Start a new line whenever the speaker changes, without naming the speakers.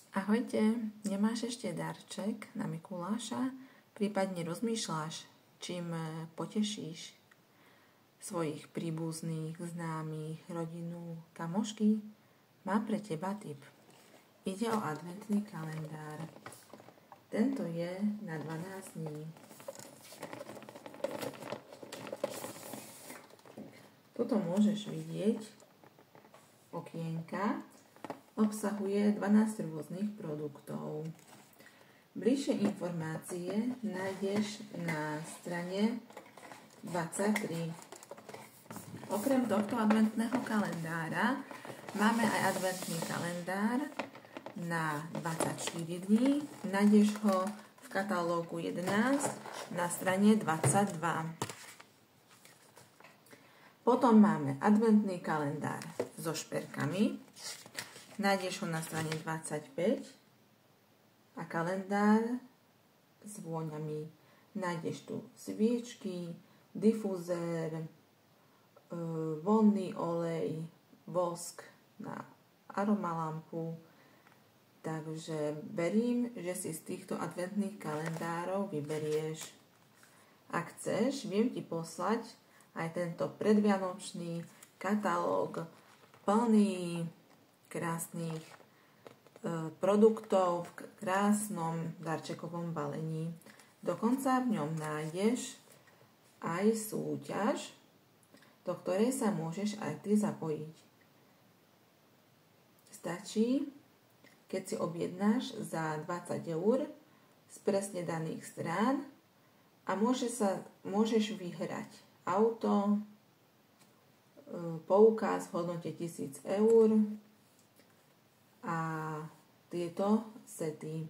Ahojte, nemáš ešte darček na Mikuláša? Prípadne rozmýšľaš, čím potešíš svojich príbuzných, známych, rodinu, kamošky? Mám pre teba tip. Ide o adventný kalendár. Tento je na 12 dní. Tuto môžeš vidieť okienka. Obsahuje 12 rôznych produktov. Bližšie informácie nájdeš na strane 23. Okrem tohto adventného kalendára máme aj adventný kalendár na 24 dní. Nájdeš ho v katalógu 11 na strane 22. Potom máme adventný kalendár so šperkami. Nájdeš ho na strane 25 a kalendár s vôňami. Nájdeš tu sviečky, difuzér, vonný olej, vosk na aromalampu. Takže verím, že si z týchto adventných kalendárov vyberieš. Ak chceš, viem ti poslať aj tento predvianočný katalóg plný krásnych produktov v krásnom darčekovom balení. Dokonca v ňom nájdeš aj súťaž, do ktorej sa môžeš aj ty zapojiť. Stačí, keď si objednáš za 20 € z presne daných strán a môžeš vyhrať auto, poukaz v hodnote 1000 € a tieto sety.